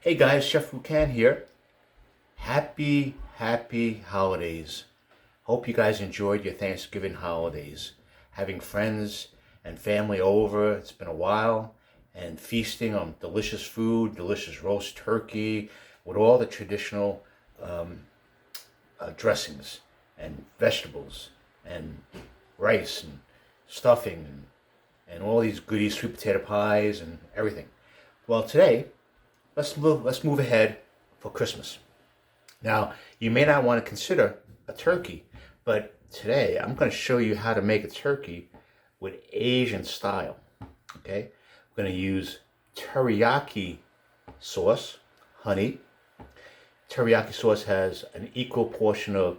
Hey guys, Chef Wukan here. Happy holidays. Hope you guys enjoyed your Thanksgiving holidays. Having friends and family over, it's been a while, and feasting on delicious food, delicious roast turkey, with all the traditional dressings and vegetables and rice and stuffing and all these goodies, sweet potato pies and everything. Well, today, let's move ahead for Christmas. Now, you may not want to consider a turkey, but today I'm going to show you how to make a turkey with Asian style. Okay, we're going to use teriyaki sauce, honey. Teriyaki sauce has an equal portion of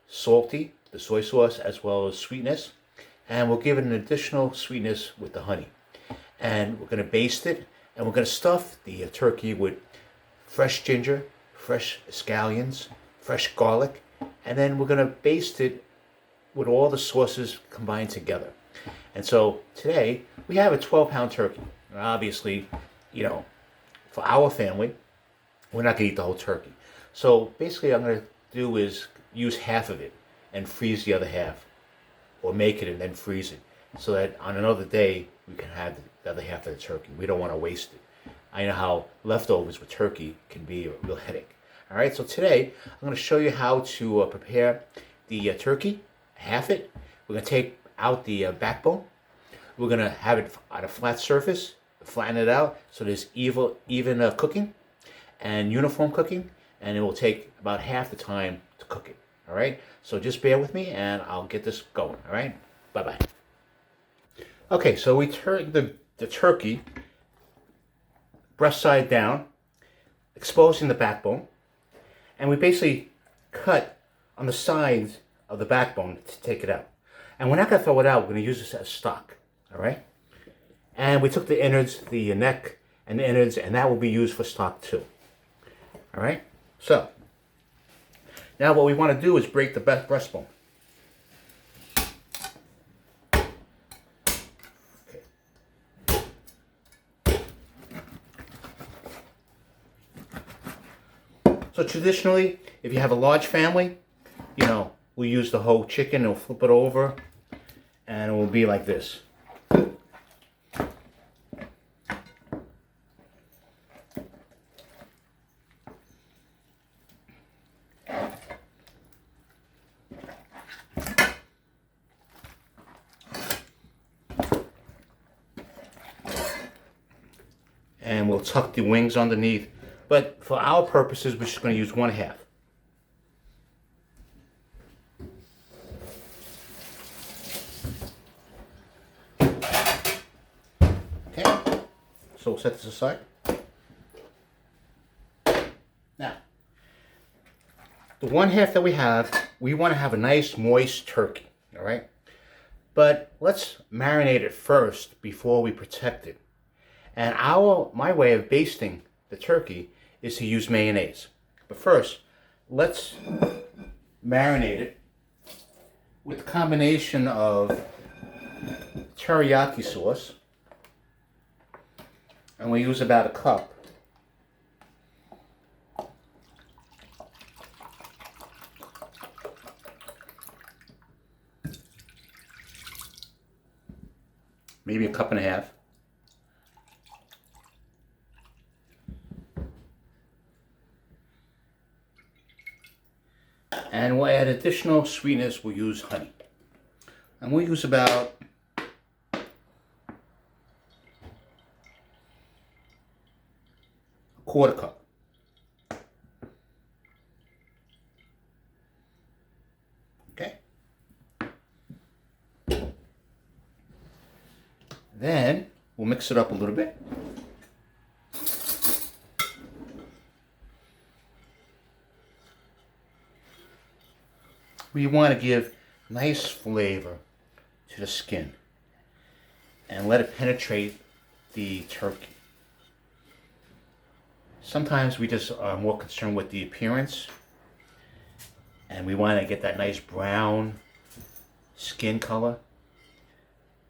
salty, the soy sauce, as well as sweetness, and we'll give it an additional sweetness with the honey. And we're going to baste it, and we're going to stuff the turkey with fresh ginger, fresh scallions, fresh garlic, and then we're going to baste it with all the sauces combined together. And so today we have a 12-pound turkey. Obviously, for our family, we're not going to eat the whole turkey. So basically I'm going to do is use half of it and freeze the other half, or make it and then freeze it, so that on another day we can have the other half of the turkey. We don't want to waste it. I know how leftovers with turkey can be a real headache. All right, so today I'm going to show you how to prepare the turkey, half it. We're going to take out the backbone. We're going to have it on a flat surface, flatten it out so there's even cooking and uniform cooking, and it will take about half the time to cook it. All right, so just bear with me and I'll get this going. All right, bye-bye. Okay, so we turn the turkey breast side down, exposing the backbone, and we basically cut on the sides of the backbone to take it out. And we're not going to throw it out, we're going to use this as stock, all right? And we took the innards, the neck and the innards, and that will be used for stock too. All right, so now what we want to do is break the breastbone. So traditionally, if you have a large family, we'll use the whole chicken and we'll flip it over and it will be like this. And we'll tuck the wings underneath. But for our purposes, we're just going to use 1/2. Okay, so we'll set this aside. Now, the 1/2 that we want to have a nice moist turkey, all right? But let's marinate it first before we protect it. And my way of basting the turkey is to use mayonnaise. But first, let's marinate it with a combination of teriyaki sauce, and we use about a cup. Maybe a cup and a half. And we'll add additional sweetness, we'll use honey. And we'll use about a 1/4 cup. Okay. Then we'll mix it up a little bit. We want to give nice flavor to the skin and let it penetrate the turkey. Sometimes we just are more concerned with the appearance, and we want to get that nice brown skin color.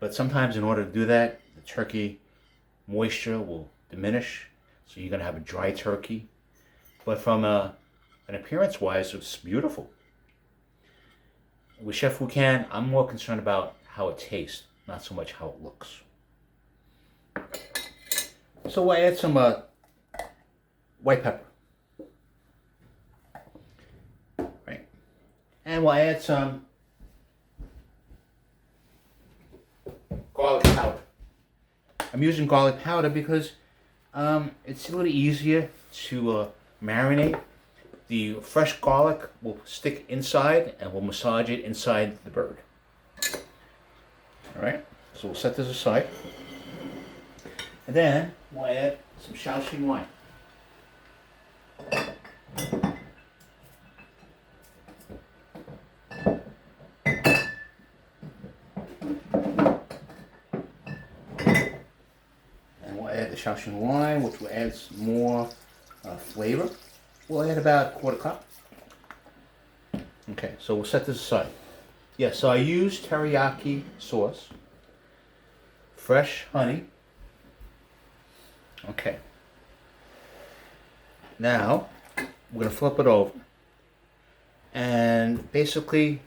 But sometimes in order to do that, the turkey moisture will diminish. So you're going to have a dry turkey. But from an appearance-wise, it's beautiful. With Chef Wukan, I'm more concerned about how it tastes, not so much how it looks. So we'll add some white pepper. Right. And we'll add some garlic powder. I'm using garlic powder because it's a little easier to marinate. The fresh garlic will stick inside and we'll massage it inside the bird. Alright, so we'll set this aside. And then we'll add some Shaoxing wine. And we'll add the Shaoxing wine, which will add some more flavor. We'll add about a 1/4 cup. Okay, so we'll set this aside. Yeah, so I use teriyaki sauce, fresh honey. Okay. Now, we're going to flip it over. And basically,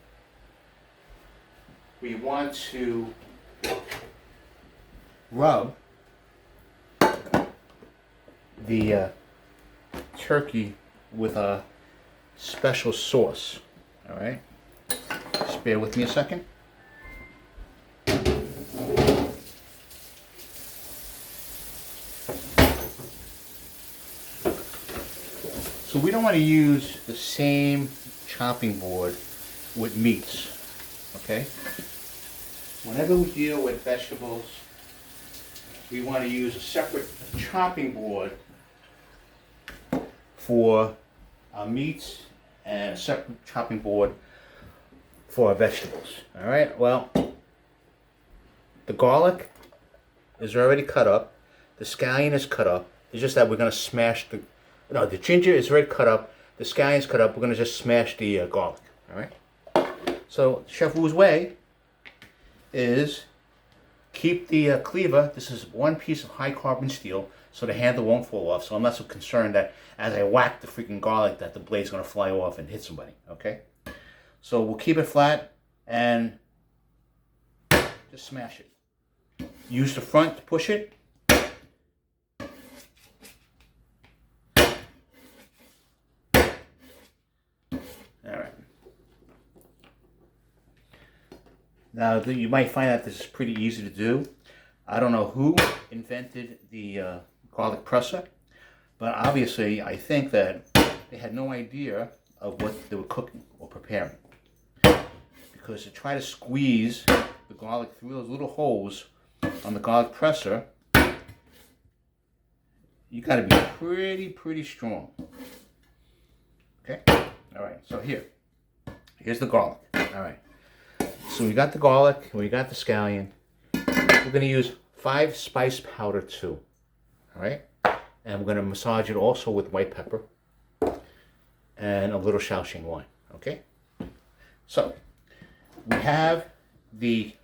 we want to rub the turkey with a special sauce. All right, just bear with me a second. So we don't want to use the same chopping board with meats. Okay, whenever we deal with vegetables, we want to use a separate chopping board for our meats and a separate chopping board for our vegetables. All right, well, the garlic is already cut up. The scallion is cut up. It's just that we're going to smash the ginger is already cut up. The scallion is cut up. We're going to just smash the garlic. All right. So Chef Wu's way is keep the cleaver. This is one piece of high carbon steel, so the handle won't fall off. So I'm not so concerned that as I whack the freaking garlic that the blade's going to fly off and hit somebody. Okay. So we'll keep it flat and just smash it. Use the front to push it. Now, you might find that this is pretty easy to do. I don't know who invented the garlic presser, but obviously I think that they had no idea of what they were cooking or preparing. Because to try to squeeze the garlic through those little holes on the garlic presser, you got to be pretty strong. Okay? All right, so here's the garlic. All right. So we got the garlic, we got the scallion. We're going to use 5 spice powder too. All right? And we're going to massage it also with white pepper and a little Shaoxing wine. Okay? So, we have the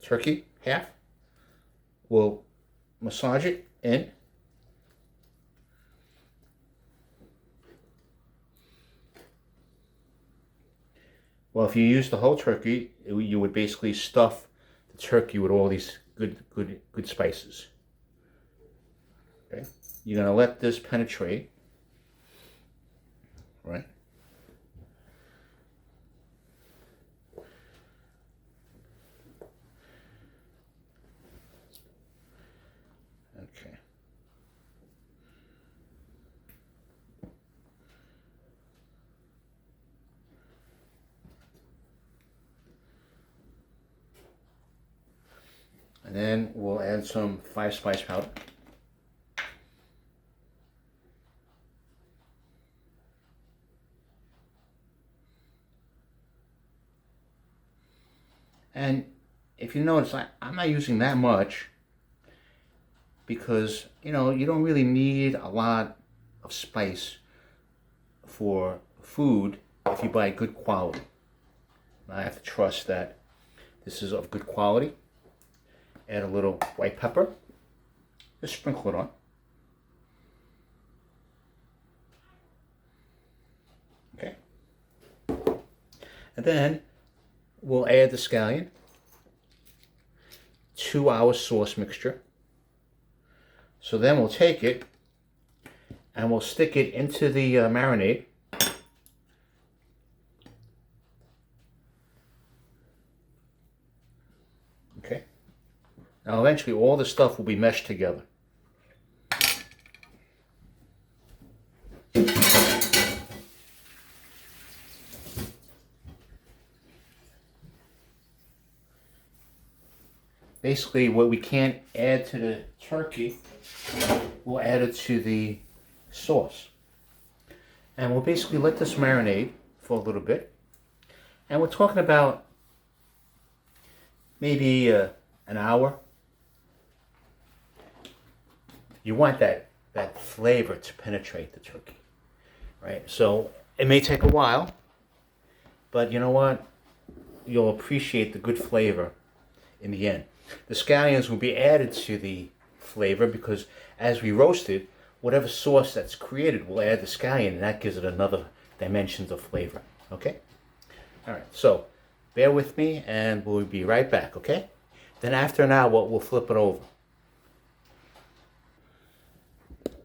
turkey half. We'll massage it in. Well, if you use the whole turkey, you would basically stuff the turkey with all these good spices. Okay, you're gonna let this penetrate, right? Okay. And then we'll add some 5 spice powder. And if you notice, I'm not using that much because, you don't really need a lot of spice for food if you buy good quality. I have to trust that this is of good quality. add a little white pepper. Just sprinkle it on. Okay. And then we'll add the scallion. 2-hour sauce mixture. So then we'll take it and we'll stick it into the marinade. Okay. Now eventually all the stuff will be meshed together. Basically, what we can't add to the turkey, we'll add it to the sauce. And we'll basically let this marinate for a little bit. And we're talking about maybe an hour. You want that flavor to penetrate the turkey, right? So it may take a while, but you know what? You'll appreciate the good flavor in the end. The scallions will be added to the flavor because as we roast it, whatever sauce that's created will add the scallion, and that gives it another dimensions of flavor. Okay? All right, so bear with me and we'll be right back, okay? Then after an hour, we'll flip it over.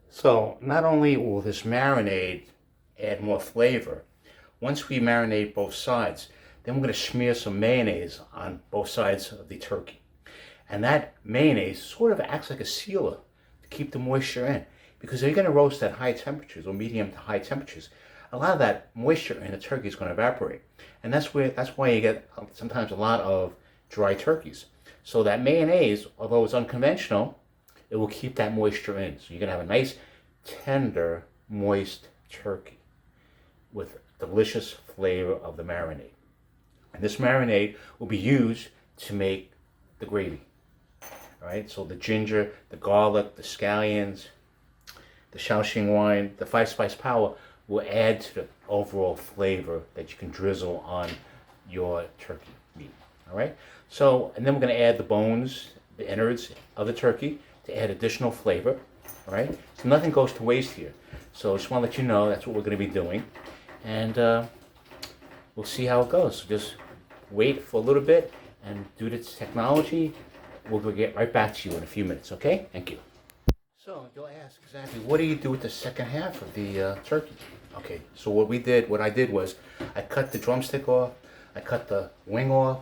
So not only will this marinade add more flavor, once we marinate both sides, then we're going to smear some mayonnaise on both sides of the turkey. And that mayonnaise sort of acts like a sealer to keep the moisture in. Because if you're going to roast at high temperatures or medium to high temperatures, a lot of that moisture in the turkey is going to evaporate. And that's why you get sometimes a lot of dry turkeys. So that mayonnaise, although it's unconventional, it will keep that moisture in. So you're going to have a nice, tender, moist turkey with delicious flavor of the marinade. And this marinade will be used to make the gravy. All right, so the ginger, the garlic, the scallions, the Shaoxing wine, the 5-spice powder will add to the overall flavor that you can drizzle on your turkey meat. All right, so and then we're going to add the bones, the innards of the turkey to add additional flavor. All right, so nothing goes to waste here. So I just want to let you know that's what we're going to be doing, and we'll see how it goes. So just wait for a little bit, and due to technology, we'll get right back to you in a few minutes, okay? Thank you. So you'll ask exactly, what do you do with the second half of the turkey? Okay, so what I did was, I cut the drumstick off, I cut the wing off,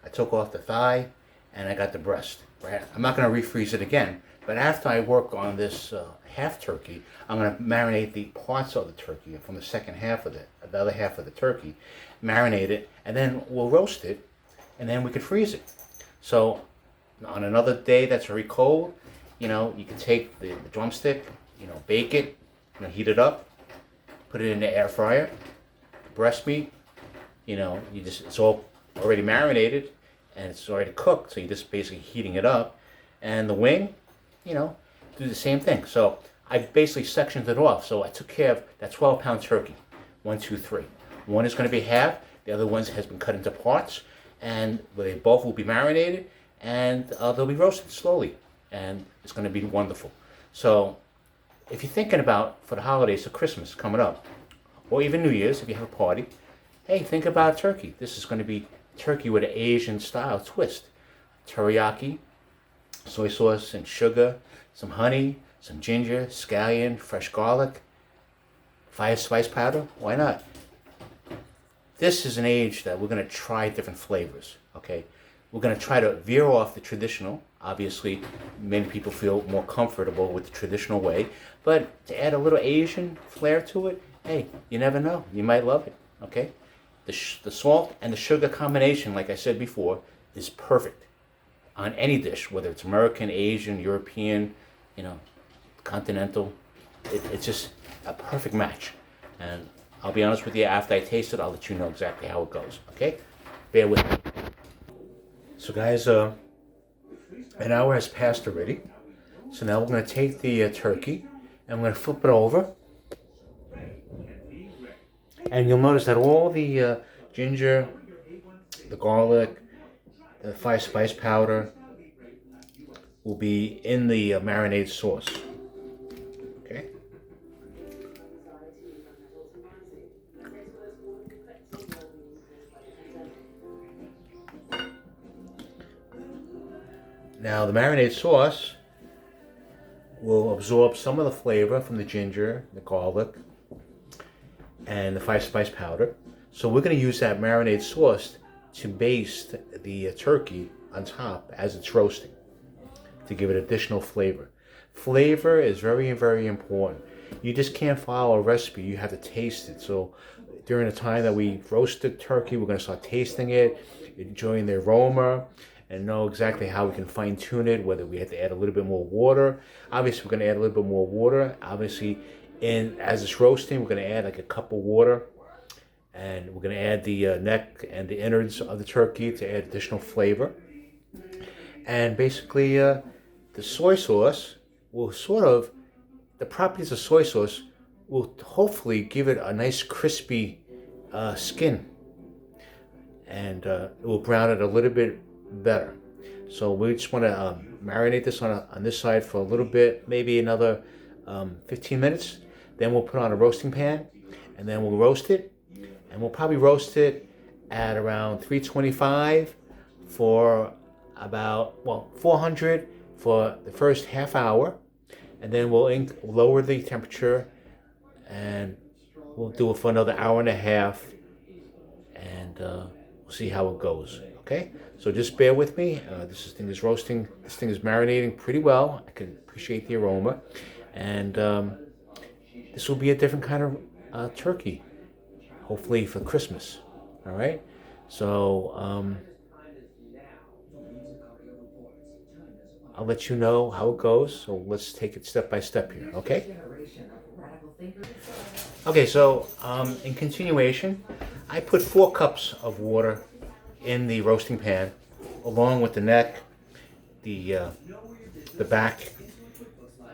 I took off the thigh, and I got the breast, right? I'm not gonna refreeze it again, but after I work on this half turkey, I'm gonna marinate the parts of the turkey from the second half of the other half of the turkey, marinate it, and then we'll roast it, and then we could freeze it. So on another day that's very cold, you know, you can take the drumstick, you know, bake it, you know, heat it up, put it in the air fryer. Breast meat, you know, it's all already marinated and it's already cooked, so you're just basically heating it up. And the wing, you know, do the same thing. So I basically sectioned it off. So I took care of that 12-pound turkey. 1, 2, 3. One is going to be half, the other one has been cut into parts, and they both will be marinated, and they'll be roasted slowly, and it's going to be wonderful. So if you're thinking about for the holidays, for Christmas coming up, or even New Year's if you have a party, hey, think about turkey. This is going to be turkey with an Asian style twist. Teriyaki, soy sauce and sugar, some honey, some ginger, scallion, fresh garlic, 5-spice powder. Why not? This is an age that we're going to try different flavors, okay? We're going to try to veer off the traditional. Obviously, many people feel more comfortable with the traditional way. But to add a little Asian flair to it, hey, you never know. You might love it, okay? The salt and the sugar combination, like I said before, is perfect on any dish, whether it's American, Asian, European, you know, continental. It's just a perfect match. And I'll be honest with you, after I taste it, I'll let you know exactly how it goes, okay? Bear with me. So guys, an hour has passed already. So now we're going to take the turkey and we're going to flip it over. And you'll notice that all the ginger, the garlic, the 5-spice powder, will be in the marinade sauce. Okay. Now the marinade sauce will absorb some of the flavor from the ginger, the garlic, and the 5-spice powder. So we're going to use that marinade sauce to baste the turkey on top as it's roasting to give it additional flavor. Flavor is very, very important. You just can't follow a recipe. You have to taste it. So during the time that we roast the turkey, we're going to start tasting it, enjoying the aroma, and know exactly how we can fine tune it, whether we have to add a little bit more water. Obviously, we're going to add a little bit more water. Obviously, as it's roasting, we're going to add like a cup of water. And we're going to add the neck and the innards of the turkey to add additional flavor. And basically, the soy sauce will the properties of soy sauce will hopefully give it a nice crispy skin. And it will brown it a little bit better. So we just want to marinate this on this side for a little bit, maybe another 15 minutes. Then we'll put on a roasting pan, and then we'll roast it. And we'll probably roast it at around 325 for about, 400 for the first half hour. And then we'll lower the temperature, and we'll do it for another hour and a half. And we'll see how it goes. Okay, so just bear with me. This thing is roasting. This thing is marinating pretty well. I can appreciate the aroma, and this will be a different kind of turkey, hopefully for Christmas. All right, so I'll let you know how it goes. So let's take it step by step here. Okay. Okay, so in continuation, I put 4 cups of water in the roasting pan, along with the neck, the back,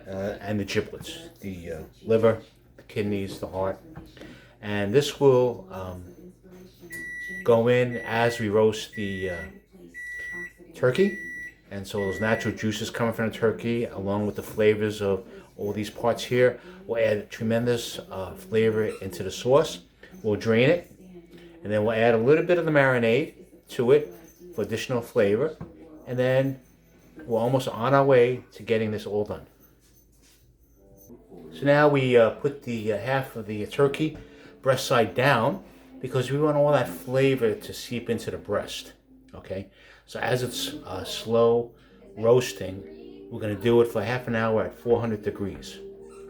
and the giblets, the liver, the kidneys, the heart. And this will go in as we roast the turkey. And so those natural juices coming from the turkey, along with the flavors of all these parts here, will add tremendous flavor into the sauce. We'll drain it, and then we'll add a little bit of the marinade to it for additional flavor. And then we're almost on our way to getting this all done. So now we put the half of the turkey breast side down, because we want all that flavor to seep into the breast. Okay, so as it's slow roasting, we're going to do it for half an hour at 400 degrees.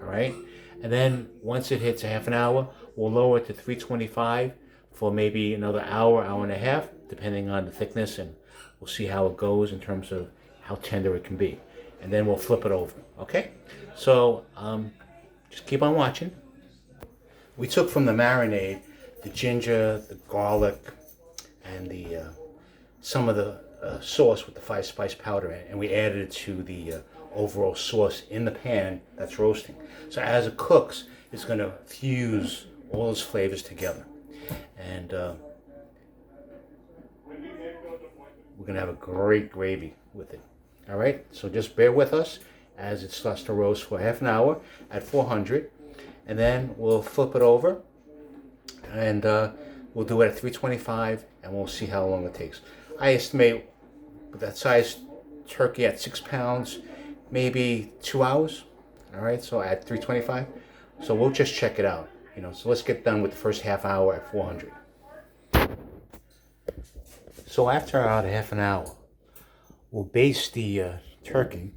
All right, and then once it hits a half an hour, we'll lower it to 325 for maybe another hour, hour and a half, depending on the thickness, and we'll see how it goes in terms of how tender it can be. And then we'll flip it over. Okay, so just keep on watching. We took from the marinade the ginger, the garlic, and the some of the sauce with the 5-spice powder in it, and we added it to the overall sauce in the pan that's roasting. So as it cooks, it's going to fuse all those flavors together, and we're going to have a great gravy with it. All right, so just bear with us as it starts to roast for half an hour at 400, and then we'll flip it over, and we'll do it at 325, and we'll see how long it takes. I estimate with that size turkey at 6 pounds, maybe 2 hours. All right, so at 325. So we'll just check it out. So let's get done with the first half hour at 400. So after about half an hour, we'll baste the turkey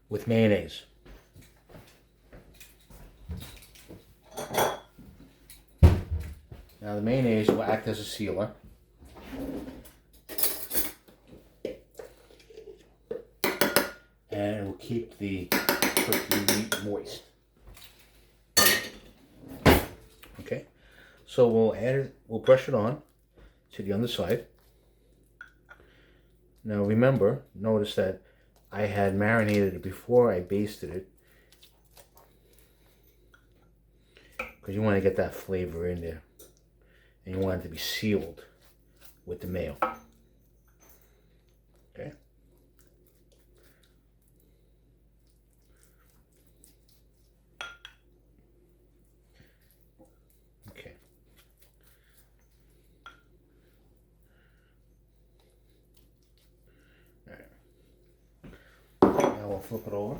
with mayonnaise. Now the mayonnaise will act as a sealer. And it will keep the turkey meat moist. Okay, so we'll brush it on to the underside. Now remember, notice that I had marinated it before I basted it, because you want to get that flavor in there, and you want it to be sealed with the mayo. Okay. Now we'll flip it over.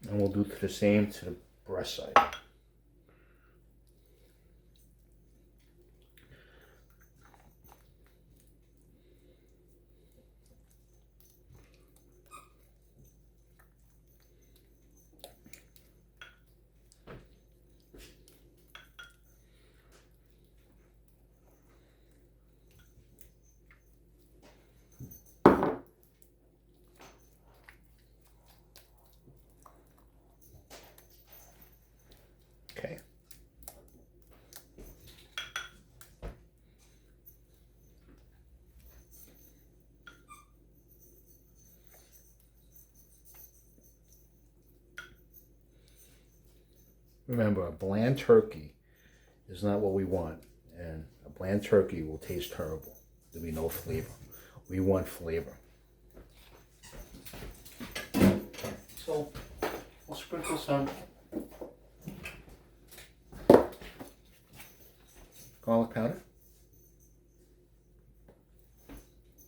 And we'll do the same to the breast side. Okay. Remember, a bland turkey is not what we want, and a bland turkey will taste terrible. There'll be no flavor. We want flavor. So we'll sprinkle some garlic powder.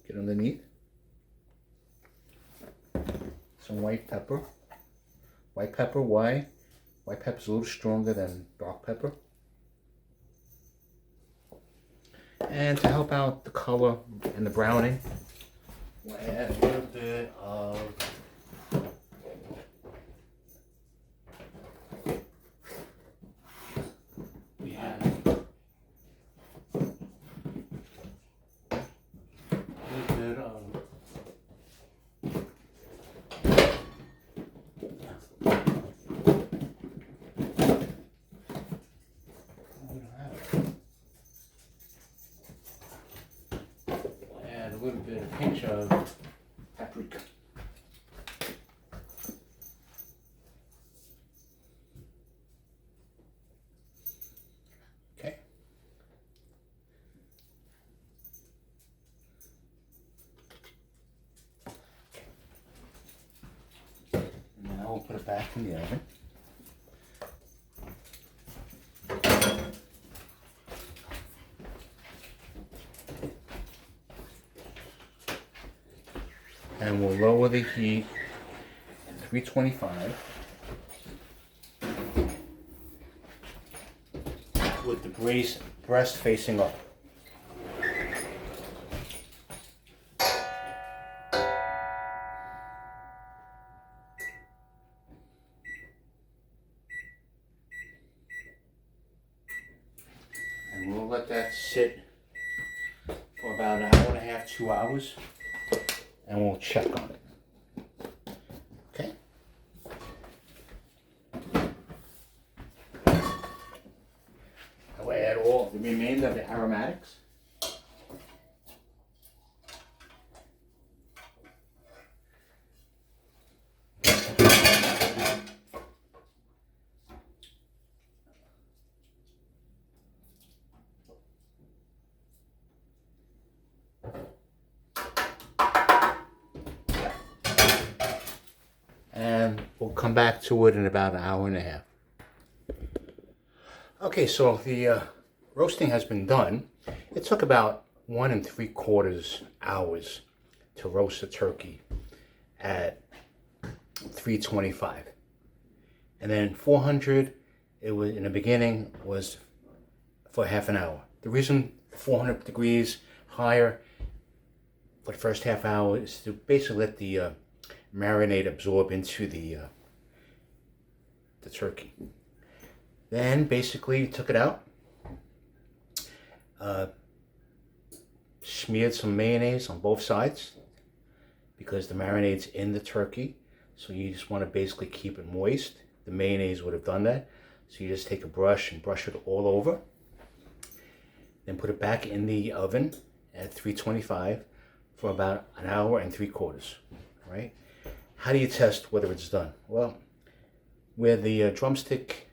Get underneath. Some white pepper. White pepper, why? White pepper is a little stronger than dark pepper. And to help out the color and the browning, we'll add a little bit of a little bit of pinch of paprika. Okay. Now we'll put it back in the oven. And we'll lower the heat to 325 with the breast facing up. And we'll let that sit for about an hour and a half, 2 hours. And we'll check on it. Okay? I will add all the remainder of the aromatics. And we'll come back to it in about an hour and a half. Okay, so the roasting has been done. It took about 1 3/4 hours to roast the turkey at 325. And then 400, it was in the beginning was for half an hour. The reason 400 degrees higher for the first half hour is to basically let the marinade absorb into the turkey. Then basically took it out, smeared some mayonnaise on both sides because the marinade's in the turkey, so you just want to basically keep it moist. The mayonnaise would have done that, so you just take a brush and brush it all over. Then put it back in the oven at 325 for about an hour and 3/4, right? How do you test whether it's done? Well, where the drumstick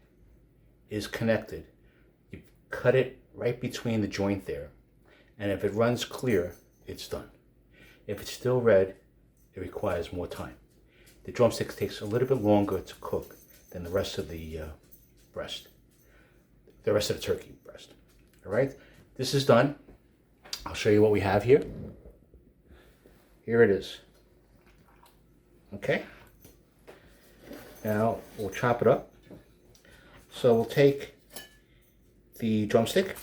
is connected, you cut it right between the joint there, and if it runs clear, it's done. If it's still red, it requires more time. The drumstick takes a little bit longer to cook than the rest of the breast, the rest of the turkey breast. All right, this is done. I'll show you what we have here. Here it is. Okay. Now we'll chop it up. So we'll take the drumstick,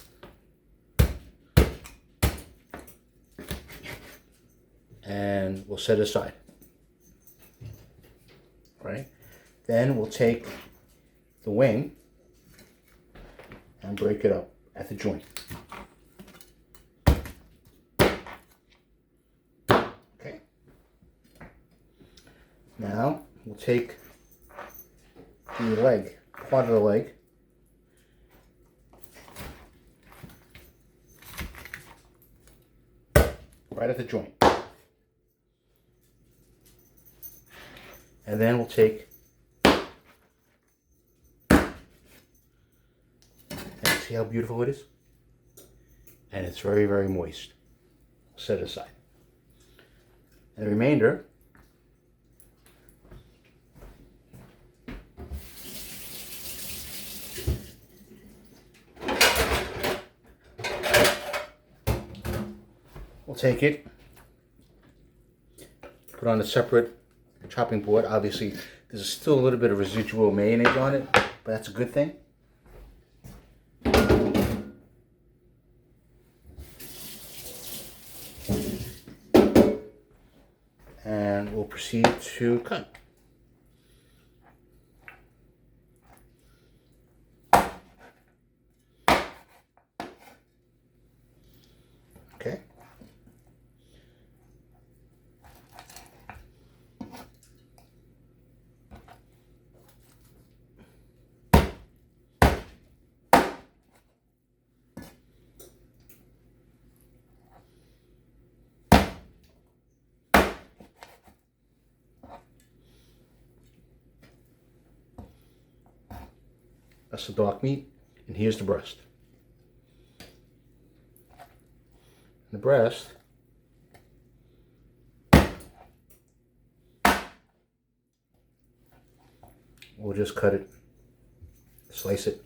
and we'll set it aside. Right? Then we'll take the wing and break it up at the joint. Okay. Now we'll take the leg, part of the leg, right at the joint. And then we'll take and see how beautiful it is? And it's very, very moist. Set it aside. And the remainder we'll take it, put on a separate chopping board. Obviously, there's still a little bit of residual mayonnaise on it, but that's a good thing. And we'll proceed to cut. Okay. That's the dark meat, and here's the breast. The breast we'll just cut it, slice it.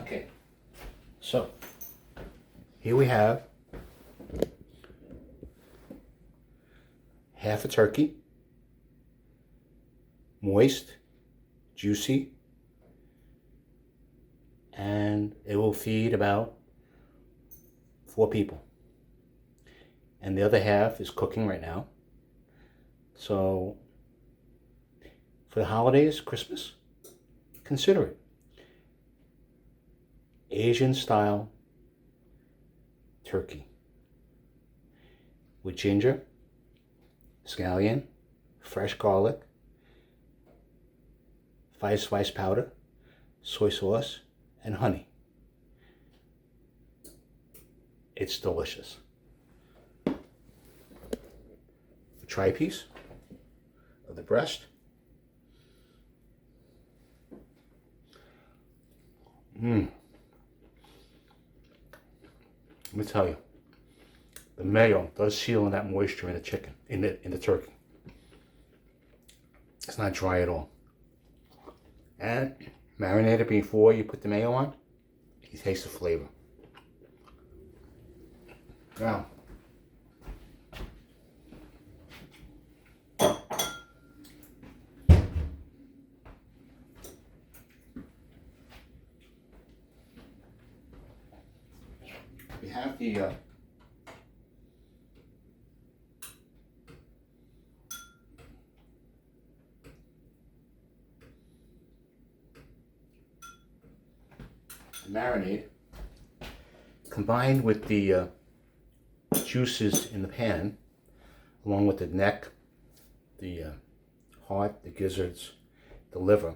Okay, so here we have half a turkey, moist, juicy, and it will feed about 4 people. And the other half is cooking right now. So for the holidays, Christmas, consider it. Asian style turkey with ginger, scallion, fresh garlic, 5 spice powder, soy sauce, and honey. It's delicious. A tri-piece of the breast. Let me tell you, the mayo does seal in that moisture in the chicken, in the turkey. It's not dry at all. And marinate it before you put the mayo on. You taste the flavor. Now, got the marinade combined with the juices in the pan, along with the neck, the heart, the gizzards, the liver,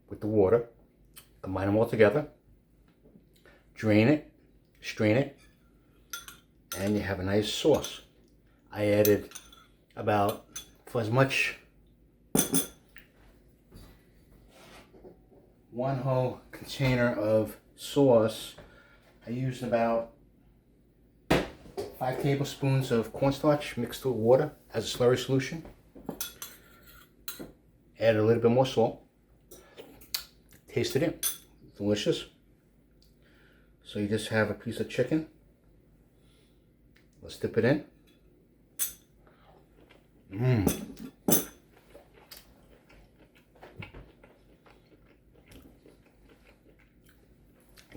with the water. Combine them all together, drain it, strain it, and you have a nice sauce. I added about, for as much, one whole container of sauce, I used about 5 tablespoons of cornstarch mixed with water as a slurry solution. Added a little bit more salt. Tasted it. Delicious. So you just have a piece of chicken. Let's dip it in.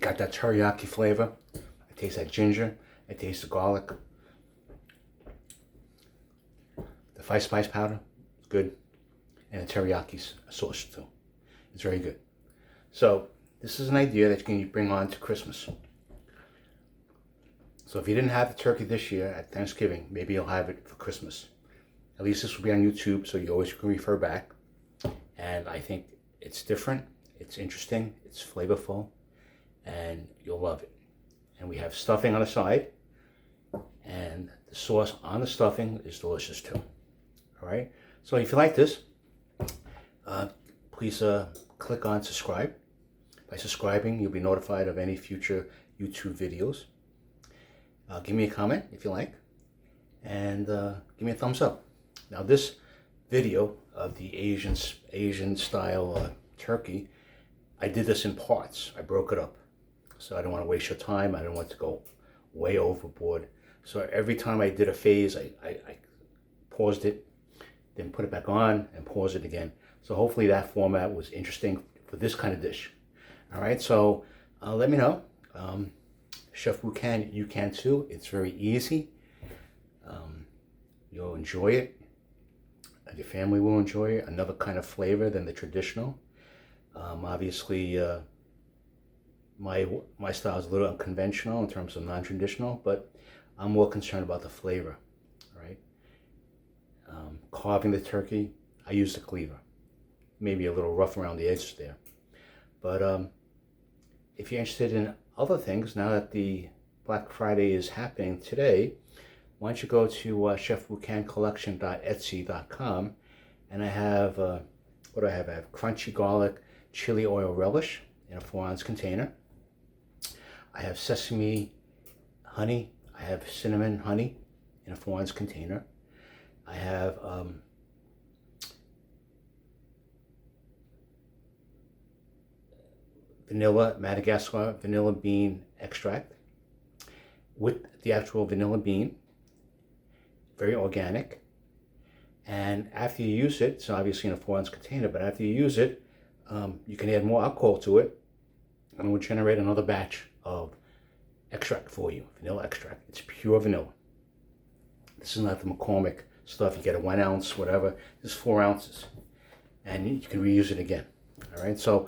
Got that teriyaki flavor. I taste that ginger. I taste the garlic. The 5 spice powder, good. And the teriyaki sauce too. It's very good. So this is an idea that you can bring on to Christmas. So if you didn't have the turkey this year at Thanksgiving, maybe you'll have it for Christmas. At least this will be on YouTube, so you always can refer back. And I think it's different, it's interesting, it's flavorful, and you'll love it. And we have stuffing on the side, and the sauce on the stuffing is delicious too. All right. So if you like this, please click on subscribe. By subscribing, you'll be notified of any future YouTube videos. Give me a comment if you like, and give me a thumbs up. Now this video of the Asian style turkey, I did this in parts. I broke it up. So I don't want to waste your time. I don't want to go way overboard. So every time I did a phase, I paused it, then put it back on and pause it again. So hopefully that format was interesting for this kind of dish. All right, so let me know. Chef Wu Can, you can too. It's very easy. You'll enjoy it. Your family will enjoy it. Another kind of flavor than the traditional. Obviously, my style is a little unconventional in terms of non-traditional, but I'm more concerned about the flavor. Right? Carving the turkey, I use the cleaver. Maybe a little rough around the edges there. But if you're interested in other things, now that the Black Friday is happening today, why don't you go to chefwucancollection.etsy.com, and I have, what do I have? I have crunchy garlic chili oil relish in a 4-ounce container. I have sesame honey. I have cinnamon honey in a 4-ounce container. I have vanilla, Madagascar vanilla bean extract with the actual vanilla bean, very organic. And after you use it, it's obviously in a 4-ounce container, but after you use it, you can add more alcohol to it, and it will generate another batch of extract for you, vanilla extract. It's pure vanilla. This is not the McCormick stuff. You get a 1 ounce, whatever. This is 4 ounces, and you can reuse it again. All right, so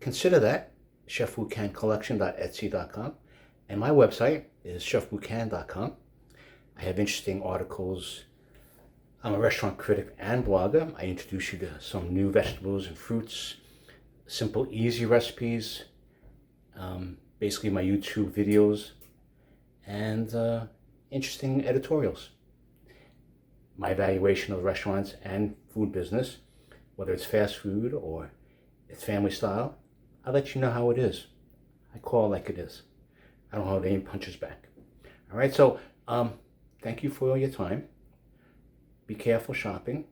consider that, chefwucancollection.etsy.com, and my website is chefwucan.com. I have interesting articles. I'm a restaurant critic and blogger. I introduce you to some new vegetables and fruits, simple, easy recipes, basically my YouTube videos, and interesting editorials. My evaluation of restaurants and food business, whether it's fast food or it's family style, I let you know how it is. I call it like it is. I don't hold any punches back. All right, so thank you for all your time. Be careful shopping,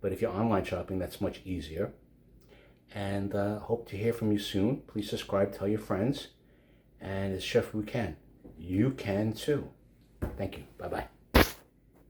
but if you're online shopping, that's much easier. And hope to hear from you soon. Please subscribe, tell your friends, and it's Chef Wu Can. You can too. Thank you. Bye-bye.